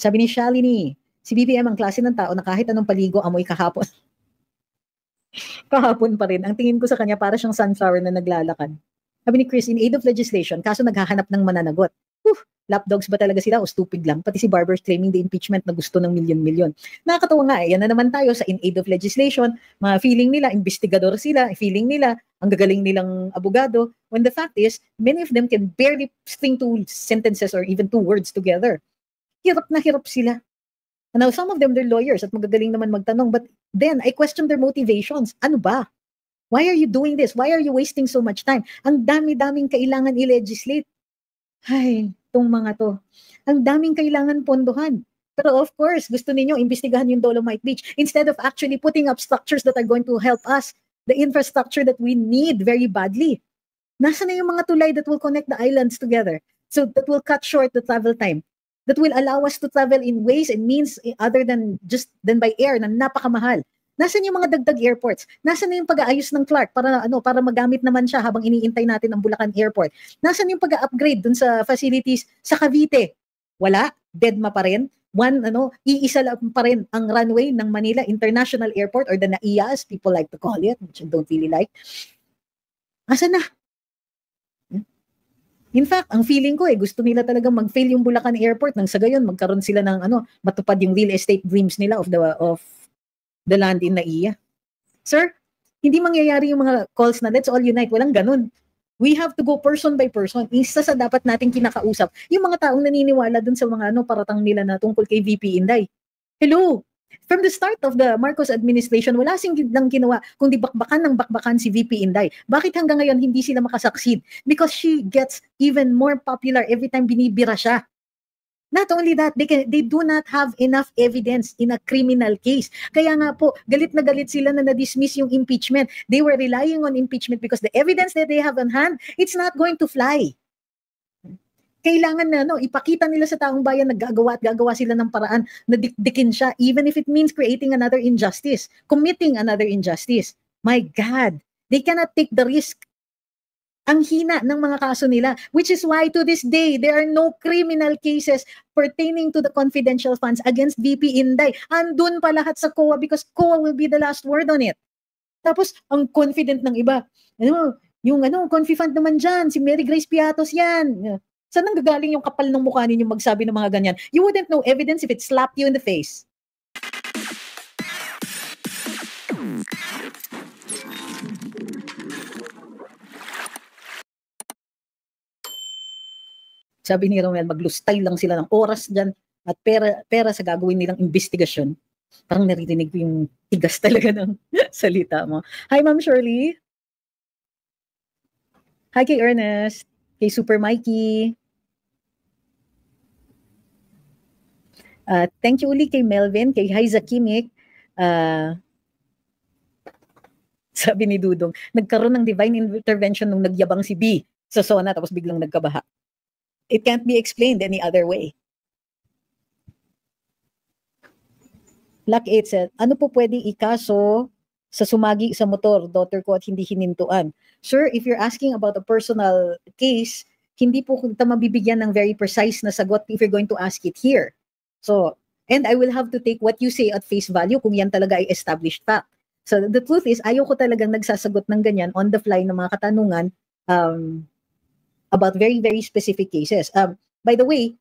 Sabi ni Shalini, si BBM ang klase ng tao na kahit anong paligo, amoy kahapon. Kahapon pa rin. Ang tingin ko sa kanya, para siyang sunflower na naglalakad. Sabi ni Chris, in aid of legislation, kaso naghahanap ng mananagot. Lapdogs ba talaga sila o stupid lang? Pati si Barbers claiming the impeachment na gusto ng milyon-milyon. Nakakatawa nga Yan na naman tayo sa in aid of legislation. Mga feeling nila, investigador sila. Feeling nila, ang gagaling nilang abogado. When the fact is, many of them can barely string two sentences or even two words together. Hirap na hirap sila. Now, some of them, they're lawyers at magagaling naman magtanong. But then, I question their motivations. Ano ba? Why are you doing this? Why are you wasting so much time? Ang dami-daming kailangan i-legislate. Ay, itong mga to. Ang daming kailangan pondohan. Pero of course, gusto ninyo imbestigahan yung Dolomite Beach instead of actually putting up structures that are going to help us, the infrastructure that we need very badly. Nasaan na yung mga tulay that will connect the islands together? So that will cut short the travel time. That will allow us to travel in ways and means other than by air na napakamahal. Nasaan yung mga dagdag airports? Nasaan na yung pag-aayos ng Clark para magamit naman siya habang iniintay natin ang Bulacan Airport? Nasaan yung pag-upgrade dun sa facilities sa Cavite? Wala, deadma pa rin. Iisa lang pa rin ang runway ng Manila International Airport or the NAIA as people like to call it, which I don't really like. Nasaan na? In fact, ang feeling ko gusto nila talaga mag-fail yung Bulacan Airport nang sa gayon magkaroon sila ng matupad yung real estate dreams nila of the land in NAIA. Sir, hindi mangyayari yung mga calls na let's all unite. Walang ganun. We have to go person by person. Isa sa dapat nating kinakausap, yung mga taong naniniwala dun sa mga paratang nila na tungkol kay VP Inday. Hello! From the start of the Marcos administration, wala lang ginawa kundi bakbakan si VP Inday. Bakit hanggang ngayon hindi sila makasucceed? Because she gets even more popular every time binibira siya. Not only that, they do not have enough evidence in a criminal case. Kaya nga po, galit na galit sila na na-dismiss yung impeachment. They were relying on impeachment because the evidence that they have on hand, it's not going to fly. Kailangan na ipakita nila sa taong bayan na gagawa sila ng paraan na dikdikin siya, even if it means creating another injustice, committing another injustice. My God, they cannot take the risk. Ang hina ng mga kaso nila, which is why to this day, there are no criminal cases pertaining to the confidential funds against VP Inday. Andun pa lahat sa COA because COA will be the last word on it. Tapos, ang confident ng iba, yung confi fund naman dyan, si Mary Grace Piatos yan. Saan nang gagaling yung kapal ng mukha ninyo magsabi ng mga ganyan? You wouldn't know evidence if it slapped you in the face. Sabi ni Romel, maglustay lang sila ng oras dyan at pera sa gagawin nilang investigasyon. Parang naririnig ko yung tigas talaga ng salita mo. Hi, Ma'am Shirley. Hi kay Ernest. Kay Super Mikey. Thank you uli kay Melvin, kay Haiza Kimik. Sabi ni Dudong, nagkaroon ng divine intervention nung nagyabang si B sa SONA tapos biglang nagkabaha. It can't be explained any other way. Luck 8 said, ano po pwedeng ikaso sa sumagi sa motor, daughter ko at hindi hinintuan? Sir, if you're asking about a personal case, hindi po kita mabibigyan ng very precise na sagot if you're going to ask it here. So, and I will have to take what you say at face value kung yan talaga ay established fact. So the truth is, ayaw ko talagang nagsasagot ng ganyan on the fly ng mga katanungan about very, very specific cases. By the way,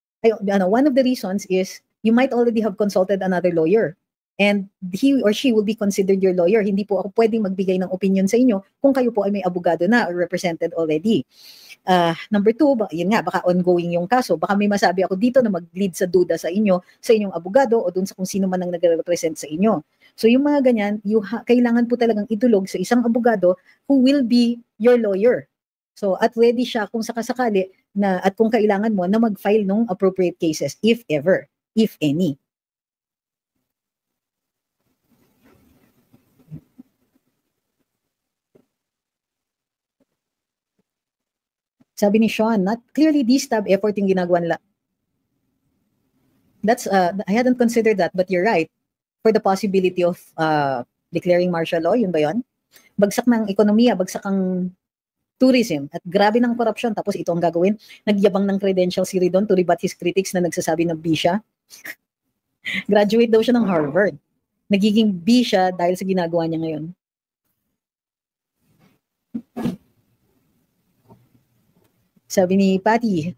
one of the reasons is you might already have consulted another lawyer and he or she will be considered your lawyer. Hindi po ako pwedeng magbigay ng opinion sa inyo kung kayo po ay may abogado na or represented already. Number 2, yun nga, baka ongoing yung kaso. Baka may masabi ako dito na mag-lead sa duda sa inyong abogado o dun sa kung sino man ang nagre-represent sa inyo. So yung mga ganyan, kailangan po talagang itulog sa isang abogado who will be your lawyer. So at ready siya kung sakasakali na at kung kailangan mo na mag-file ng appropriate cases, if ever, if any. Sabi ni Sean, not clearly D-stab effort yung ginagawa nila. That's, I hadn't considered that, but you're right. For the possibility of declaring martial law, yun ba yun? Bagsak ng ekonomiya, bagsak ang tourism, at grabe ng korupsyon, tapos ito ang gagawin. Nagyabang ng credentials si Ridon to rebut his critics na nagsasabi ng bisya. Graduate daw siya ng Harvard. Nagiging B siya dahil sa ginagawa niya ngayon. Sabi ni Patty,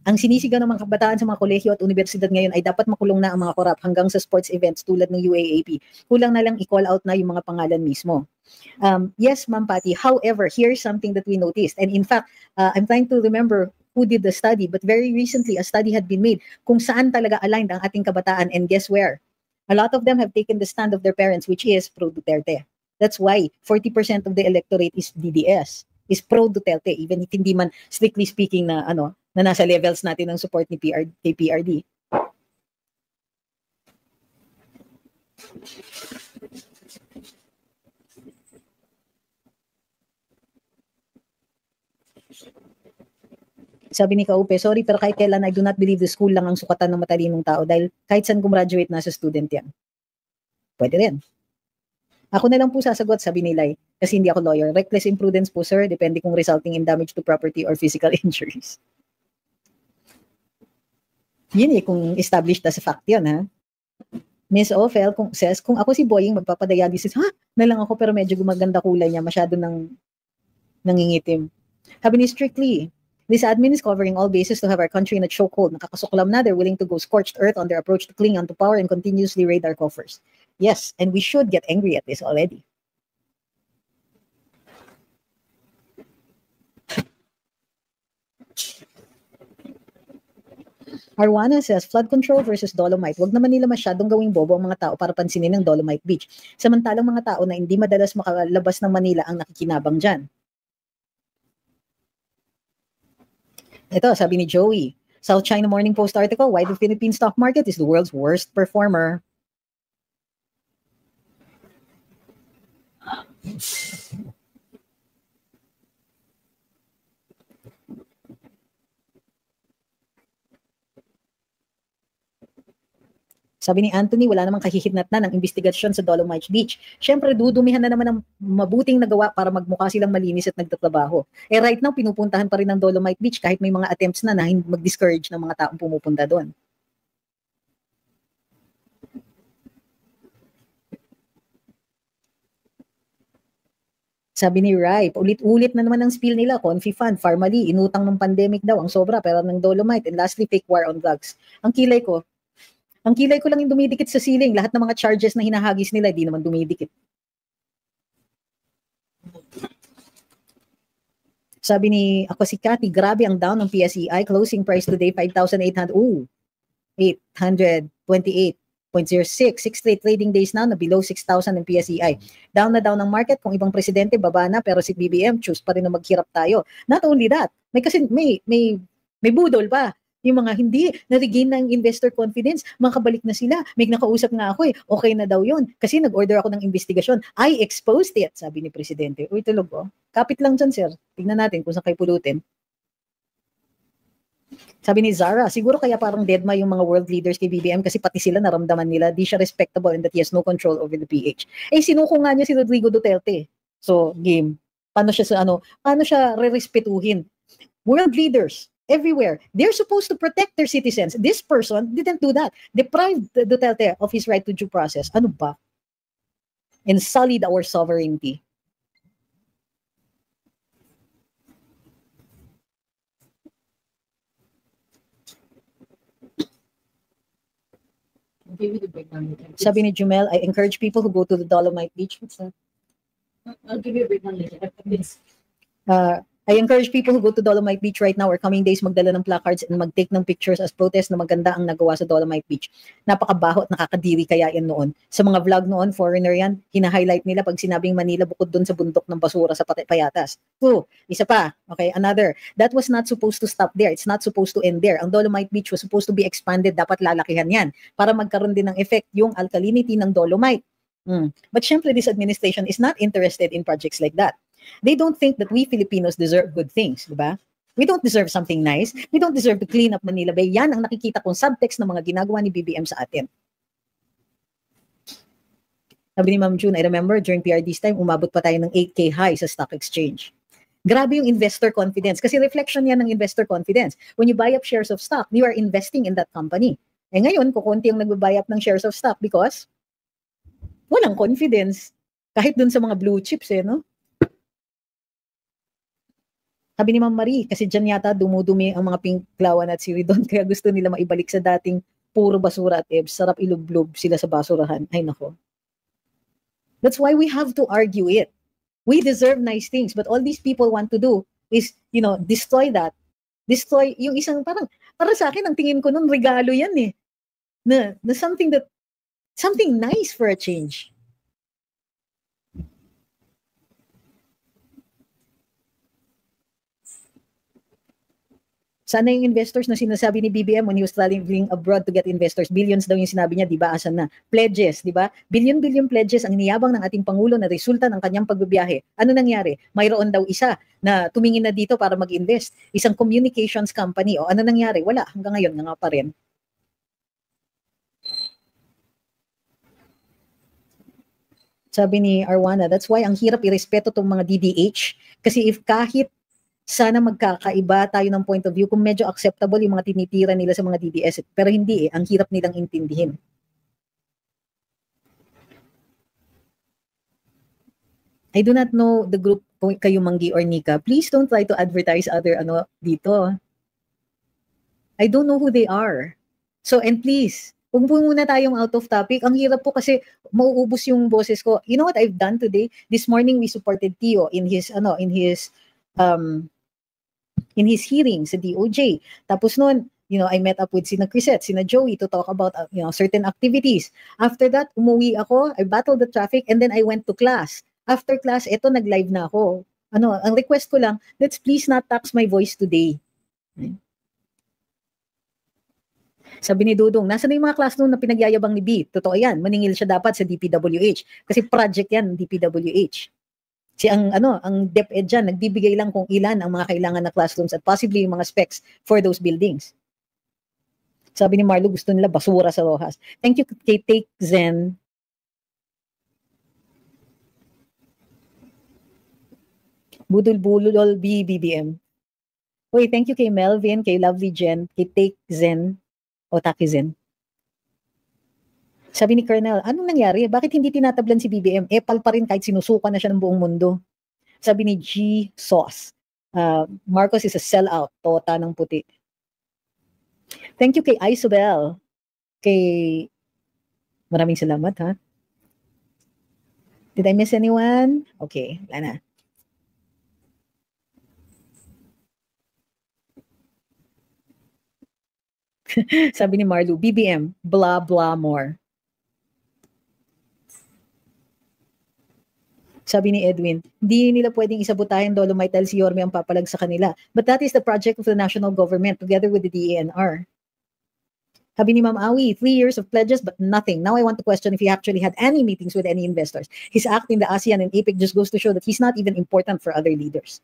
ang sinisigaw ng mga kabataan sa mga kolehiyo at universidad ngayon ay dapat makulong na ang mga korap hanggang sa sports events tulad ng UAAP. Kulang na lang i-call out na yung mga pangalan mismo. Yes, Ma'am Patty. However, here's something that we noticed. And in fact, I'm trying to remember who did the study, but very recently, a study had been made kung saan talaga aligned ang ating kabataan, and guess where? A lot of them have taken the stand of their parents, which is pro-Duterte. That's why 40% of the electorate is DDS, is pro-Duterte, even if hindi man strictly speaking na na nasa levels natin ng support ni kay PRD. Sabi ni Kaupe, sorry pero kahit kailan I do not believe the school lang ang sukatan ng matalinong tao dahil kahit saan gumraduate nasa student yan. Pwede rin. Ako na lang po sasagot, sabi ni Lai, kasi hindi ako lawyer. Reckless imprudence po, sir, depende kung resulting in damage to property or physical injuries. Yun kung established as a fact yun, ha? Miss Ophel says, kung ako si Boying magpapadialysis, na lang ako pero medyo gumaganda kulay niya, masyado nangingitim. Sabi ni Strictly, this admin is covering all bases to have our country in a chokehold. Nakakasuklam na, they're willing to go scorched earth on their approach to cling onto power and continuously raid our coffers. Yes, and we should get angry at this already. Arwana says, flood control versus Dolomite. Wag naman nila masyadong gawing bobo ang mga tao para pansinin ng Dolomite Beach. Samantalang mga tao na hindi madalas makalabas ng Manila ang nakikinabang dyan. Ito, sabi ni Joey, South China Morning Post article, why the Philippine stock market is the world's worst performer. Sabi ni Anthony, wala namang kahihitnat na ng investigasyon sa Dolomite Beach. Siyempre, dudumihan na naman ng mabuting nagawa para magmukha silang malinis at nagtatrabaho. Right now, pinupuntahan pa rin ng Dolomite Beach kahit may mga attempts na mag-discourage ng mga taong pumupunta doon. Sabi ni Rai, ulit-ulit na naman ang spill nila, Confi Fund, Farmally, inutang ng pandemic daw ang sobra, pero ng Dolomite, and lastly, fake war on drugs. Ang kilay ko lang yung dumidikit sa ceiling. Lahat ng mga charges na hinahagis nila, di naman dumidikit. Sabi ni ako si Cathy, grabe ang down ng PSEI. Closing price today, 5,800. 828.06. 6 straight trading days now na below 6,000 ng PSEI. Down na down ang market. Kung ibang presidente, baba na. Pero si BBM, choose pa rin na maghirap tayo. Not only that, may budol pa. Yung mga hindi na-regain ng investor confidence, makabalik na sila. May nakausap nga ako okay na daw yun. Kasi nag-order ako ng investigasyon. I exposed it, sabi ni Presidente. Uy, tulog ko. Kapit lang dyan, sir. Tingnan natin kung saan kayo pulutin. Sabi ni Zara, siguro kaya parang deadma yung mga world leaders kay BBM kasi pati sila naramdaman nila di siya respectable and that he has no control over the PH. Sinuko nga niya si Rodrigo Duterte. So, game. Paano siya re-respetuhin? World leaders, everywhere, they're supposed to protect their citizens. This person didn't do that. Deprived Duterte of his right to due process. Ano ba? And sullied our sovereignty. Sabi ni Jumel, I encourage people who go to the Dolomite Beach. What's that? I'll give you a breakdown later. I encourage people who go to Dolomite Beach right now or coming days magdala ng placards and mag-take ng pictures as protest na maganda ang nagawa sa Dolomite Beach. Napakabaho at nakakadiri kaya yan noon. Sa mga vlog noon, foreigner yan, hina-highlight nila pag sinabing Manila bukod dun sa bundok ng basura sa Payatas. Isa pa. Okay, another. That was not supposed to stop there. It's not supposed to end there. Ang Dolomite Beach was supposed to be expanded. Dapat lalakihan yan para magkaroon din ng effect yung alkalinity ng Dolomite. But syempre, this administration is not interested in projects like that. They don't think that we Filipinos deserve good things, di ba? We don't deserve something nice. We don't deserve to clean up Manila Bay. Yan ang nakikita kong subtext ng mga ginagawa ni BBM sa atin. Sabi ni Ma'am June, I remember during PRD's time, umabot pa tayo ng 8K high sa stock exchange. Grabe yung investor confidence kasi reflection yan ng investor confidence. When you buy up shares of stock, you are investing in that company. Eh ngayon, kukunti ang nagbabuy up ng shares of stock because walang confidence. Kahit dun sa mga blue chips no? Sabi ni Ma'am Marie, kasi dyan yata dumudumi ang mga pinklawan at siridon, kaya gusto nila maibalik sa dating puro basura at EBS. Sarap ilublob sila sa basurahan. Ay nako. That's why we have to argue it. We deserve nice things, but all these people want to do is, destroy that. Destroy yung isang para sa akin, ang tingin ko nun, regalo yan na something nice for a change. Sana yung investors na sinasabi ni BBM when he was traveling abroad to get investors, billions daw yung sinabi niya, di ba? Asan na? Pledges, di ba? Billion pledges ang niyabang ng ating Pangulo na resulta ng kanyang pagbibiyahe. Ano nangyari? Mayroon daw isa na tumingin na dito para mag-invest. Isang communications company. O ano nangyari? Wala. Hanggang ngayon, nga pa rin. Sabi ni Arwana, that's why ang hirap irespeto tong mga DDH. Kasi if kahit sana magkakaiba tayo ng point of view kung medyo acceptable yung mga tinitira nila sa mga DDS. Pero hindi ang hirap nilang intindihin. I do not know the group, kayo Manggi or Nika. Please don't try to advertise other dito. I don't know who they are. So, and please, kung po muna tayong out of topic, ang hirap po kasi mauubos yung boses ko. You know what I've done today? This morning we supported Tio in his hearing sa DOJ. Tapos noon, I met up with sina Crisette, sina Joey to talk about, certain activities. After that, umuwi ako, I battled the traffic, and then I went to class. After class, eto, nag-live na ako. Ang request ko lang, let's please not tax my voice today. Sabi ni Dudong, nasa na yung mga classroom na pinagyayabang ni B? Totoo yan, maningil siya dapat sa DPWH. Kasi project yan, DPWH. Si ang DepEd dyan, nagbibigay lang kung ilan ang mga kailangan na classrooms at possibly yung mga specs for those buildings. Sabi ni Marlo, gusto nila basura sa Rojas. Thank you kay Take Zen. Budul-bulol BBM. Uy, thank you kay Melvin, kay Lovely Jen, kay Take Zen, o Taki Zen. Sabi ni Colonel, anong nangyari? Bakit hindi tinatablan si BBM? Epal pa rin kahit sinusuka na siya ng buong mundo. Sabi ni G. Sauce, Marcos is a sellout, tota ng puti. Thank you kay Isobel. Maraming salamat, ha? Did I miss anyone? Okay, wala na. Sabi ni Marlu, BBM, blah, blah more. Sabi ni Edwin, hindi nila pwedeng isabotahin Dolomite dahil si Yorme ang papalag sa kanila. But that is the project of the national government together with the DENR. Sabi ni Ma'am Awi, 3 years of pledges but nothing. Now I want to question if he actually had any meetings with any investors. His act in the ASEAN and APEC just goes to show that he's not even important for other leaders.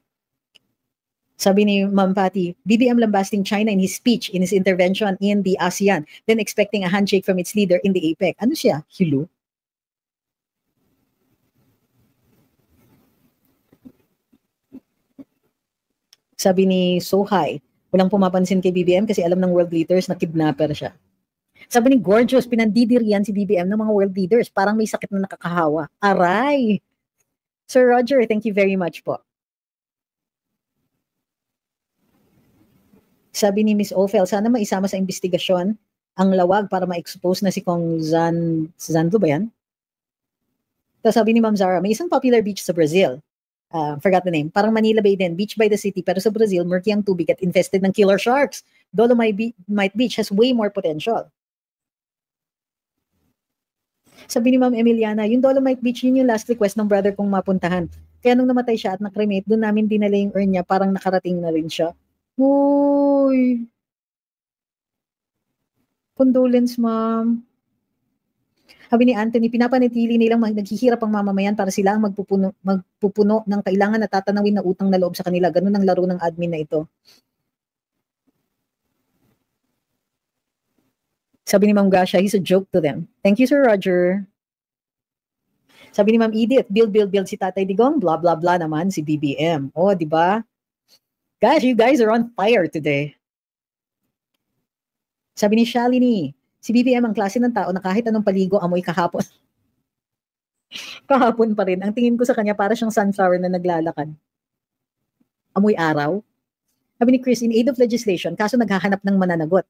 Sabi ni Ma'am Patty, BBM lambasting China in his speech, in his intervention in the ASEAN, then expecting a handshake from its leader in the APEC. Ano siya? Hilo? Sabi ni Sohay, walang pumapansin kay BBM kasi alam ng world leaders na kidnapper siya. Sabi ni Gorgeous, pinandidirian si BBM ng mga world leaders. Parang may sakit na nakakahawa. Aray! Sir Roger, thank you very much po. Sabi ni Miss Ophel, sana maisama sa investigasyon ang lawag para ma-expose na si Kong Zandlo ba yan? Tapos sabi ni Ma'am Zara, may isang popular beach sa Brazil. Forgot the name. Parang Manila Bay din. Beach by the city. Pero sa Brazil, murky ang tubig at infested ng killer sharks. Dolomite Beach has way more potential. Sabi ni Ma'am Emiliana, yung Dolomite Beach, yun yung last request ng brother kong mapuntahan. Kaya nung namatay siya at nakremate, doon namin dinala yung urn niya, parang nakarating na rin siya. Uy! Condolence, ma'am. Sabi ni Anthony, pinapanatili nilang naghihirap ang mamamayan para sila ang magpupuno ng kailangan na tatanawin na utang na loob sa kanila. Ganun ang laro ng admin na ito. Sabi ni Ma'am Gasha, he's a joke to them. Thank you, Sir Roger. Sabi ni Ma'am Edith, build si Tatay Digong, blah, blah, blah naman si BBM. Oh, di ba? Gosh, you guys are on fire today. Sabi ni Shalini, Si BBM ang klase ng tao na kahit anong paligo, amoy kahapon. Kahapon pa rin. Ang tingin ko sa kanya, para siyang sunflower na naglalakad. Amoy araw. Sabi ni Chris, in aid of legislation, kaso naghahanap ng mananagot.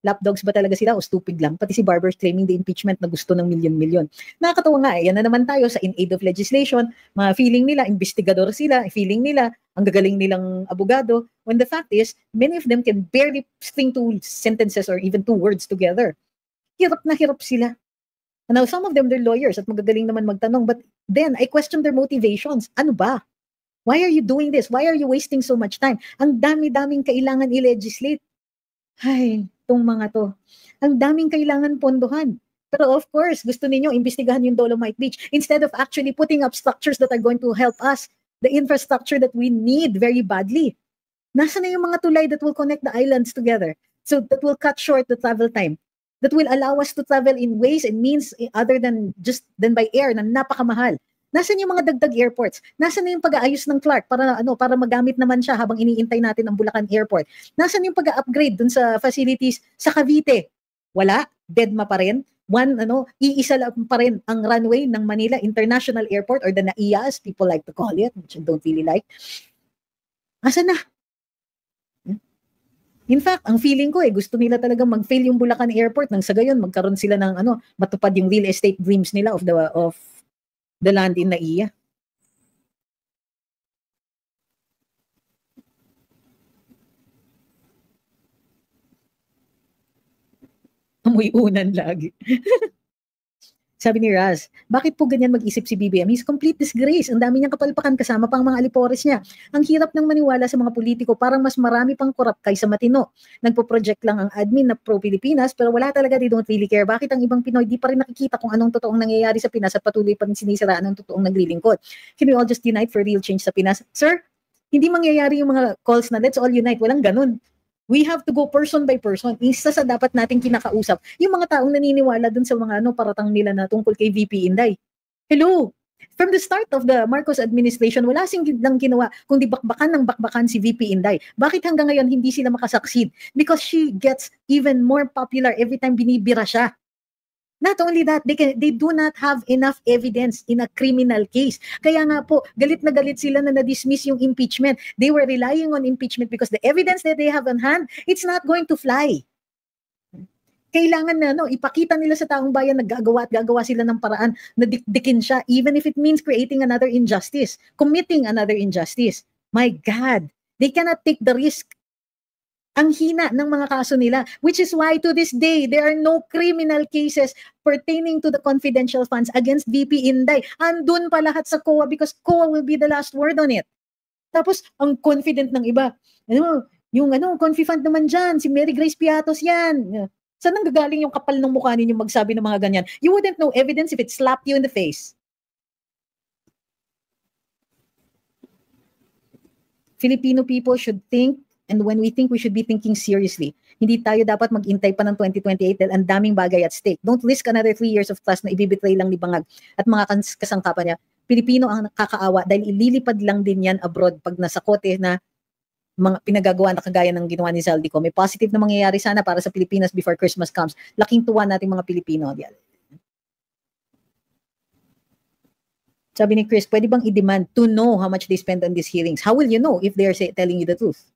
Lapdogs ba talaga sila o stupid lang? Pati si Barbers claiming the impeachment na gusto ng milyon-milyon. Nakakatawa nga, yan na naman tayo sa in aid of legislation. Mga feeling nila, investigador sila, feeling nila, ang gagaling nilang abogado. When the fact is, many of them can barely string two sentences or even two words together. Hirap na hirap sila. Now, some of them, they're lawyers at magagaling naman magtanong. But then, I question their motivations. Ano ba? Why are you doing this? Why are you wasting so much time? Ang dami-daming kailangan i-legislate. Ay, itong mga to. Ang daming kailangan pondohan. Pero of course, gusto ninyo imbestigahan yung Dolomite Beach instead of actually putting up structures that are going to help us, the infrastructure that we need very badly. Nasaan na yung mga tulay that will connect the islands together? So that will cut short the travel time. That will allow us to travel in ways and means other than by air na napakamahal. Nasaan yung mga dagdag airports? Nasaan na yung pag-aayos ng Clark para magamit naman siya habang iniintay natin ang Bulacan Airport? Nasaan yung pag-upgrade dun sa facilities sa Cavite? Wala, deadma pa rin. Iisa lang pa rin ang runway ng Manila International Airport or the NAIA as people like to call it, which I don't really like. Nasaan na? In fact, ang feeling ko gusto nila talagang mag-fail yung Bulacan Airport nang sa gayon magkaroon sila ng matupad yung real estate dreams nila of the land in NAIA. Amoy unan lagi. Sabi ni Raz, bakit po ganyan mag-isip si BBM? He's complete disgrace. Ang dami niyang kapalpakan kasama pang mga alipores niya. Ang hirap nang maniwala sa mga politiko, parang mas marami pang korap kaysa matino. Nagpo-project lang ang admin na pro-Pilipinas pero wala talaga, they don't really care. Bakit ang ibang Pinoy di pa rin nakikita kung anong totoong nangyayari sa Pinas at patuloy pa rin sinisiraan ng totoong naglilingkod? Can we all just unite for real change sa Pinas? Sir, hindi mangyayari yung mga calls na let's all unite. Walang ganun. We have to go person by person. Isa sa dapat nating kinakausap, yung mga taong naniniwala dun sa mga paratang nila na tungkol kay VP Inday. Hello! From the start of the Marcos administration, wala lang ginawa kundi bakbakan ng bakbakan si VP Inday. Bakit hanggang ngayon hindi sila makasucceed? Because she gets even more popular every time binibira siya. Not only that, they do not have enough evidence in a criminal case. Kaya nga po, galit na galit sila na na-dismiss yung impeachment. They were relying on impeachment because the evidence that they have on hand, it's not going to fly. Kailangan na ipakita nila sa taong bayan na gagawa sila ng paraan na dikdikin siya, even if it means creating another injustice, committing another injustice. My God, they cannot take the risk. Ang hina ng mga kaso nila, which is why to this day, there are no criminal cases pertaining to the confidential funds against VP Inday. Andun pa lahat sa COA because COA will be the last word on it. Tapos, ang confident ng iba, yung confi fund naman dyan, si Mary Grace Piatos yan. Saan nang gagaling yung kapal ng mukha ninyo magsabi ng mga ganyan? You wouldn't know evidence if it slapped you in the face. Filipino people should think, and when we think, we should be thinking seriously. Hindi tayo dapat mag-intay pa ng 2028 dahil ang daming bagay at stake. Don't risk another 3 years of trust na ibibitray lang ni Bangag at mga kasangkapan niya. Pilipino ang nakakaawa dahil ililipad lang din yan abroad pag nasa kote na mga pinagagawa na kagaya ng ginawa ni Zaldico. May positive na mangyayari sana para sa Pilipinas before Christmas comes. Laking tuwa nating mga Pilipino. Sabi ni Chris, pwede bang i-demand to know how much they spend on these hearings? How will you know if they're telling you the truth?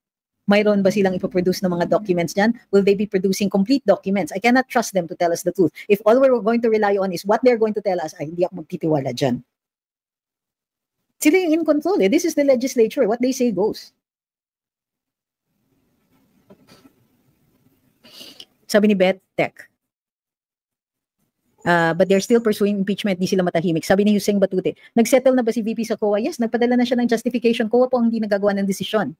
Mayroon ba silang ipoproduce ng mga documents dyan? Will they be producing complete documents? I cannot trust them to tell us the truth. If all we're going to rely on is what they're going to tell us, ay hindi ako magtitiwala dyan. Sila yung in control. This is the legislature. What they say goes. Sabi ni Beth Tech. But they're still pursuing impeachment. Di sila matahimik. Sabi ni Hussein Batute, nagsettle na ba si VP sa COA? Yes, nagpadala na siya ng justification. COA po ang hindi nagagawa ng desisyon.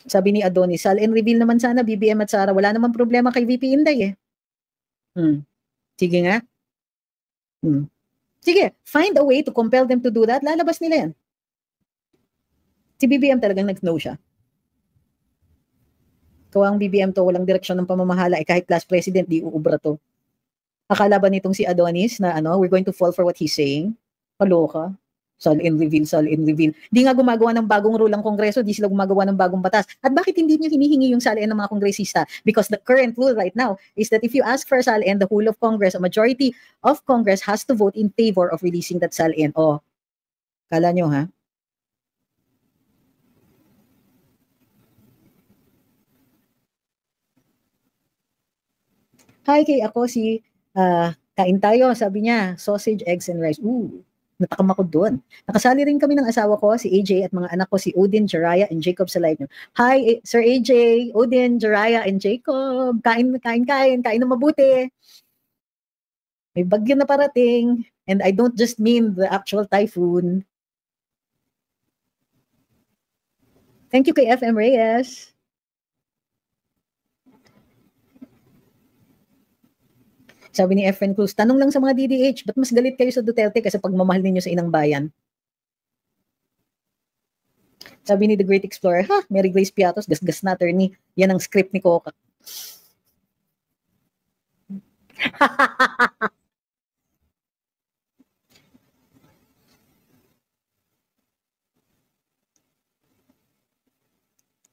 Sabi ni Adonis, Sal and reveal naman sana BBM at Sara. Wala namang problema kay VP Inday Sige nga. Sige, find a way to compel them to do that. Lalabas nila yan. Si BBM talagang nag-know siya. Kawang BBM to, walang direksyon ng pamamahala. Kahit class president, di uubra to. Akala ba nitong si Adonis na we're going to fall for what he's saying? Kaloka. Sal-in reveal, sal-in reveal. Di nga gumagawa ng bagong rule ang Kongreso, di sila gumagawa ng bagong batas. At bakit hindi nyo hinihingi yung sal-in ng mga kongresista? Because the current rule right now is that if you ask for a sal-in, the whole of Congress, a majority of Congress has to vote in favor of releasing that sal-in. O, kala nyo ha? Hi, kay ako si kain tayo, sabi niya, sausage, eggs, and rice. Ooh. Natakam ako doon. Nakasali rin kami ng asawa ko, si AJ, at mga anak ko, si Odin, Jaraya, and Jacob sa live nyo. Hi, Sir AJ, Odin, Jaraya, and Jacob. Kain na mabuti. May bagyo na parating. And I don't just mean the actual typhoon. Thank you kay FM Reyes. Sabi ni FN Cruz, tanong lang sa mga DDH, ba't mas galit kayo sa Duterte kasi pagmamahal ninyo sa inang bayan? Sabi ni The Great Explorer, Mary Grace Piatos, gasgas na attorney. Yan ang script ni Coca.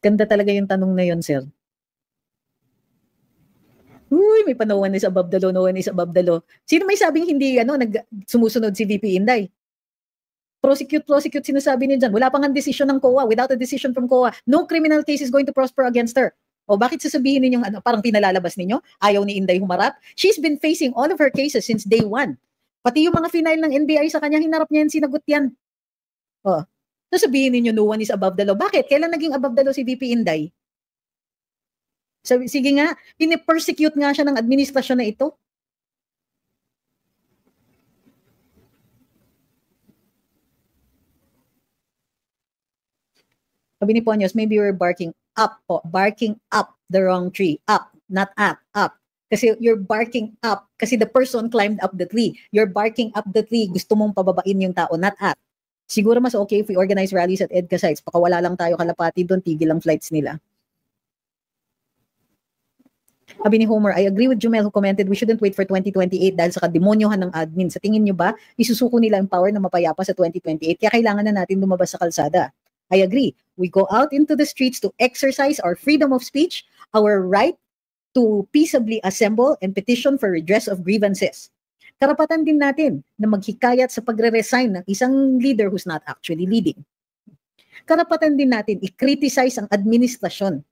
Ganda talaga yung tanong na yun, sir. Uy, may no one is above the law, no one is above the law. Sino may sabing hindi sumusunod si VP Inday? Prosecute sinasabi niya dyan. Wala pang ang decision ng COA. Without a decision from COA, no criminal case is going to prosper against her. O bakit sasabihin ninyong parang pinalalabas ninyo? Ayaw ni Inday humarap? She's been facing all of her cases since day one. Pati yung mga final ng NBI sa kanya, hinarap niya yan, sinagot yan. O, sasabihin ninyo no one is above the law. Bakit? Kailan naging above the law si VP Inday? Sabi, sige nga, pinipersecute nga siya ng administrasyon na ito. Sabi ni Ponyos, maybe you're barking up the wrong tree. Up, not at, up. Kasi you're barking up, kasi the person climbed up the tree. You're barking up the tree, gusto mong pababain yung tao, not at. Siguro mas okay if we organize rallies at EDCA sites. Pakawala lang tayo kalapati doon, tigil ang flights nila. Sabi ni Homer, I agree with Jumel who commented we shouldn't wait for 2028 dahil sa kademonyohan ng admin. Sa tingin nyo ba, isusuko nila ang power na mapayapa sa 2028? Kaya kailangan na natin lumabas sa kalsada. I agree. We go out into the streets to exercise our freedom of speech, our right to peaceably assemble and petition for redress of grievances. Karapatan din natin na maghikayat sa pagre-resign ng isang leader who's not actually leading. Karapatan din natin i-criticize ang administrasyon.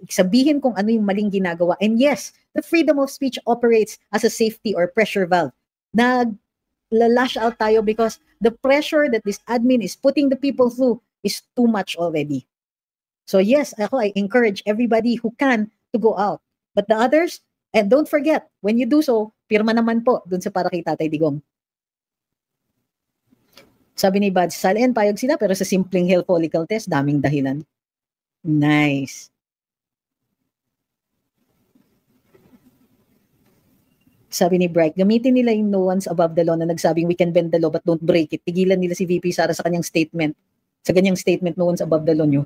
Sabihin kung ano yung maling ginagawa. And yes, the freedom of speech operates as a safety or pressure valve. Nag-lash out tayo because the pressure that this admin is putting the people through is too much already. So yes, I encourage everybody who can to go out. But the others, and don't forget, when you do so, pirma naman po dun sa para kay Tatay Digong. Sabi ni Bad, sal-in payag sila pero sa simpleng hair follicle test, daming dahilan. Nice. Sabi ni Bright, gamitin nila yung no one's above the law na nagsabing we can bend the law but don't break it. Tigilan nila si VP Sara sa kanyang statement. Sa kanyang statement, no one's above the law nyo.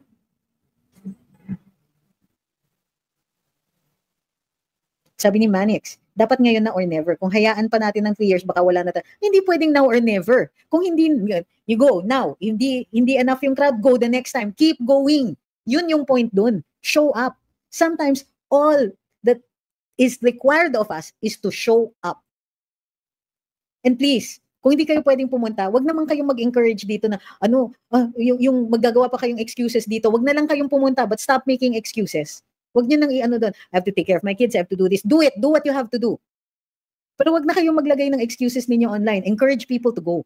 Sabi ni Manix, dapat ngayon na or never. Kung hayaan pa natin ng 3 years, baka wala na tayo. Hindi pwedeng now or never. Kung hindi, you go now. Hindi enough yung crowd, go the next time. Keep going. Yun yung point dun. Show up. Sometimes, all that is required of us is to show up. And please, kung hindi kayo pwedeng pumunta, wag naman kayong mag-encourage dito na, yung maggagawa pa kayong excuses dito, wag na lang kayong pumunta, but stop making excuses. Wag nyo nang doon, I have to take care of my kids, I have to do this. Do it, do what you have to do. Pero wag na kayong maglagay ng excuses ninyo online. Encourage people to go.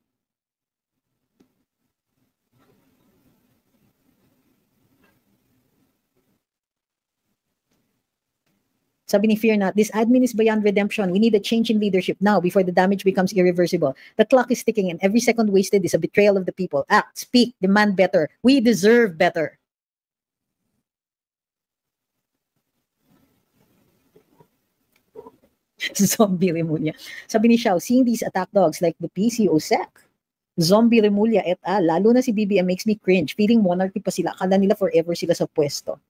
Sabi ni Fear Not, this admin is beyond redemption. We need a change in leadership now before the damage becomes irreversible. The clock is ticking and every second wasted is a betrayal of the people. Act, speak, demand better. We deserve better. Zombie Remulla. Sabi ni Xiao, seeing these attack dogs like the PCOSEC, Zombie Remulla et al., lalo na si BBM makes me cringe. Feeling monarchy pa sila. Akala nila forever sila sa pwesto.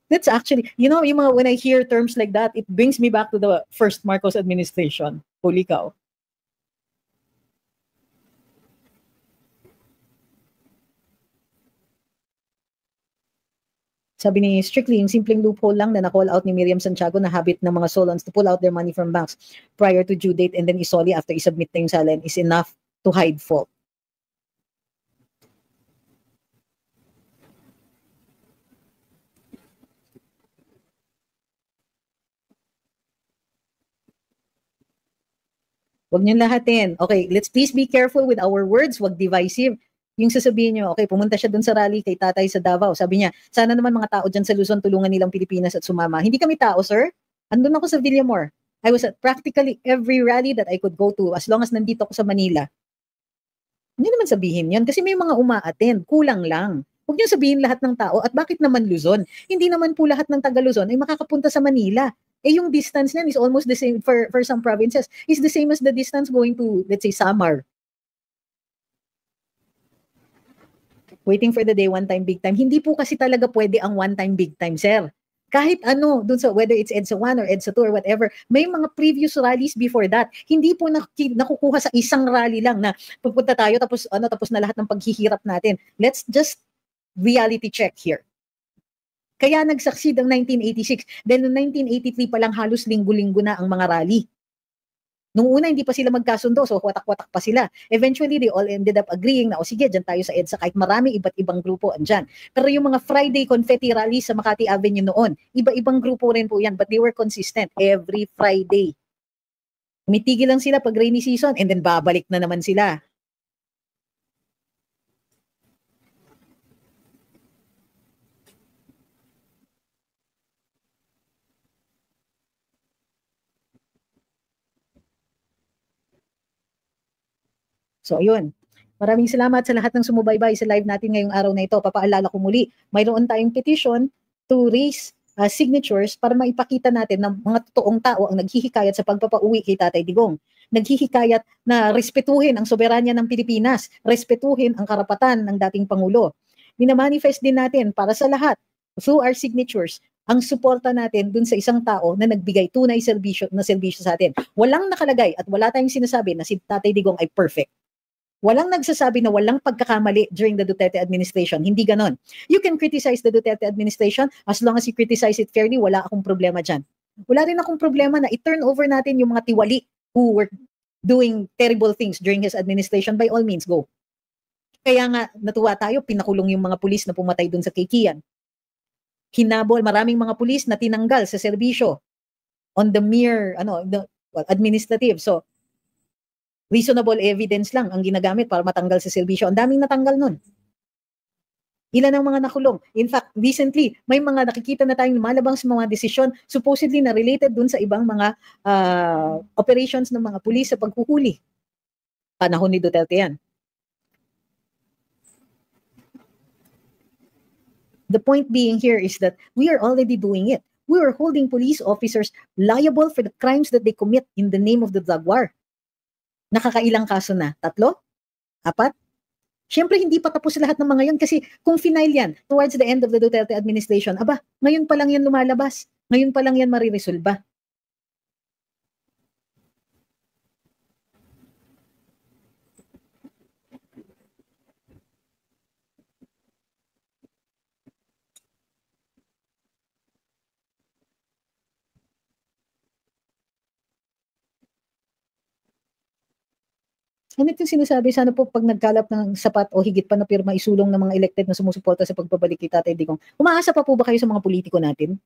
That's actually, yung mga, when I hear terms like that, it brings me back to the first Marcos administration. Holy cow. Sabi ni Strictly, yung simpleng loophole lang na na-call out ni Miriam Santiago na habit ng mga Solons to pull out their money from banks prior to due date and then isoli after isubmit na yung salin is enough to hide fault. Huwag niyong lahatin. Okay, let's please be careful with our words. Huwag divisive. Yung sasabihin niyo, okay, pumunta siya dun sa rally kay tatay sa Davao. Sabi niya, sana naman mga tao dyan sa Luzon tulungan nilang Pilipinas at sumama. Hindi kami tao, sir. Andun ako sa Villamor. I was at practically every rally that I could go to as long as nandito ako sa Manila. Hindi naman sabihin yan kasi may mga uma-attend. Kulang lang. Huwag niyo sabihin lahat ng tao at bakit naman Luzon? Hindi naman po lahat ng taga Luzon ay makakapunta sa Manila. Eh yung distance niyan is almost the same for some provinces. Is the same as the distance going to, let's say, Samar. Waiting for the day, one time, big time. Hindi po kasi talaga pwede ang one time, big time, sir. Kahit ano, dun sa, whether it's EDSA 1 or EDSA 2 or whatever, may mga previous rallies before that. Hindi po nakukuha sa isang rally lang na pupunta tayo tapos na lahat ng paghihirap natin. Let's just reality check here. Kaya nag-succeed ang 1986. Dahil noong 1983 pa lang halos linggo-linggo na ang mga rally. Nung una, hindi pa sila magkasundo, so watak-watak pa sila. Eventually, they all ended up agreeing na, o sige, dyan tayo sa EDSA, kahit marami iba't ibang grupo andyan. Pero yung mga Friday confetti rally sa Makati Avenue noon, iba-ibang grupo rin po yan, but they were consistent every Friday. Umitigil lang sila pag rainy season, and then babalik na naman sila. So, ayun. Maraming salamat sa lahat ng sumubaybay sa live natin ngayong araw na ito. Papaalala ko muli, mayroon tayong petition to raise signatures para maipakita natin na mga totoong tao ang naghihikayat sa pagpapauwi kay Tatay Digong. Naghihikayat na respetuhin ang soberanya ng Pilipinas, respetuhin ang karapatan ng dating Pangulo. Minamanifest din natin para sa lahat, through our signatures, ang suporta natin dun sa isang tao na nagbigay tunay serbisyo sa atin. Walang nakalagay at wala tayong sinasabi na si Tatay Digong ay perfect. Walang nagsasabi na walang pagkakamali during the Duterte administration. Hindi ganon. You can criticize the Duterte administration as long as you criticize it fairly, wala akong problema dyan. Wala rin akong problema na i-turn over natin yung mga tiwali who were doing terrible things during his administration. By all means, go. Kaya nga, natuwa tayo, pinakulong yung mga pulis na pumatay dun sa Kikian. Hinabol, maraming mga pulis na tinanggal sa serbisyo on the mere administrative. So, reasonable evidence lang ang ginagamit para matanggal sa serbisyo. Ang daming natanggal nun. Ilan ang mga nakulong? In fact, recently, may mga nakikita na tayong lumalabang sa mga desisyon supposedly na related dun sa ibang mga operations ng mga pulis sa paghuhuli. Panahon ni Duterte yan. The point being here is that we are already doing it. We are holding police officers liable for the crimes that they commit in the name of the drug war. Nakakailang kaso na? 3? 4? Siyempre, hindi pa tapos lahat ng mga yun kasi kung final yan towards the end of the Duterte administration, aba, ngayon pa lang yan lumalabas. Ngayon pa lang yan mariresolba. Ano itong sinasabi? Sana po pag nagkalap ng sapat o higit pa na pirma isulong ng mga elected na sumusuporta sa pagbabalik kay Tatay Digong. Umaasa pa po ba kayo sa mga politiko natin?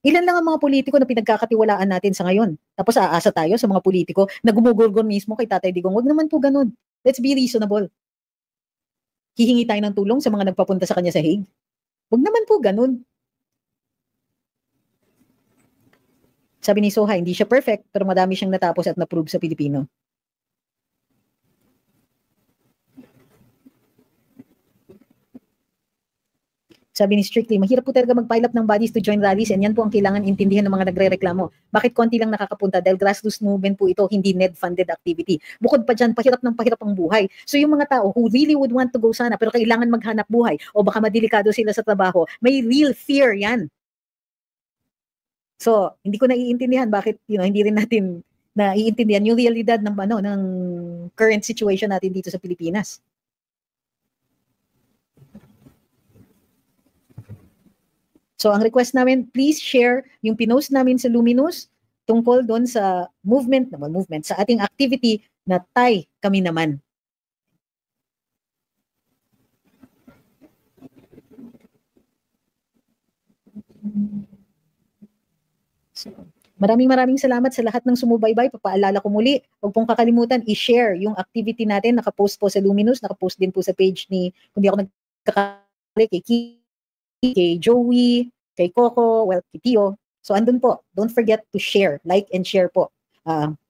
Ilan lang ang mga politiko na pinagkakatiwalaan natin sa ngayon? Tapos aasa tayo sa mga politiko na gumugurgon mismo kay Tatay Digong. Huwag naman po ganun. Let's be reasonable. Hihingi tayo ng tulong sa mga nagpapunta sa kanya sa Hague? Huwag naman po ganun. Sabi ni Soha, hindi siya perfect pero madami siyang natapos at na-prove sa Pilipino. Sabi ni Strictly, mahirap po talaga mag-pile up ng bodies to join rallies and yan po ang kailangan intindihan ng mga nagre-reklamo. Bakit konti lang nakakapunta? Dahil grassroots movement po ito, hindi NED-funded activity. Bukod pa dyan, pahirap ng pahirap ang buhay. So yung mga tao who really would want to go sana pero kailangan maghanap buhay o baka madelikado sila sa trabaho, may real fear yan. So, hindi ko naiintindihan bakit hindi rin natin naiintindihan yung realidad ng ng current situation natin dito sa Pilipinas. So ang request namin, please share yung pinost namin sa Luminous tungkol doon sa movement, sa ating activity na Tay Kami Naman. So, maraming salamat sa lahat ng sumubaybay. Papaalala ko muli, huwag pong kakalimutan i-share yung activity natin. Nakapost po sa Luminous, nakapost din po sa page ni, kung di ako nagkakali, kay Kiki, kay Joey, kay Coco, well, kay Tio. So andun po, don't forget to share, like and share po.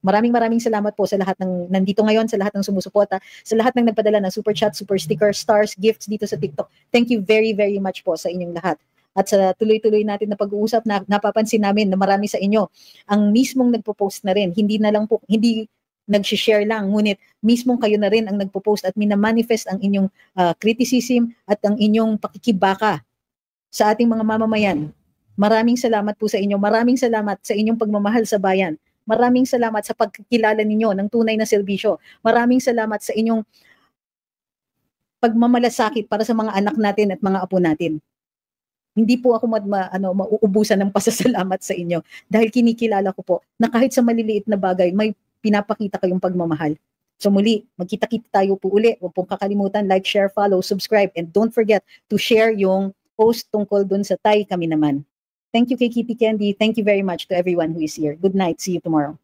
Maraming salamat po sa lahat ng nandito ngayon, sa lahat ng sumusuporta, sa lahat ng nagpadala ng super chat, super sticker, stars, gifts dito sa TikTok. Thank you very much po sa inyong lahat. At sa tuloy-tuloy natin na pag-uusap, napapansin namin na marami sa inyo ang mismong nagpo-post na rin. Hindi nag-share lang, ngunit mismong kayo na rin ang nagpo-post at minamanifest ang inyong criticism at ang inyong pakikibaka sa ating mga mamamayan. Maraming salamat po sa inyo. Maraming salamat sa inyong pagmamahal sa bayan. Maraming salamat sa pagkilala ninyo ng tunay na serbisyo. Maraming salamat sa inyong pagmamalasakit para sa mga anak natin at mga apo natin. Hindi po ako mauubusan ng pasasalamat sa inyo dahil kinikilala ko po na kahit sa maliliit na bagay may pinapakita kayong pagmamahal. So muli, magkita-kita tayo po uli. Huwag pong kakalimutan, like, share, follow, subscribe, and don't forget to share yung post tungkol dun sa Tay Kami Naman. Thank you kay Kitty Candy. Thank you very much to everyone who is here. Good night. See you tomorrow.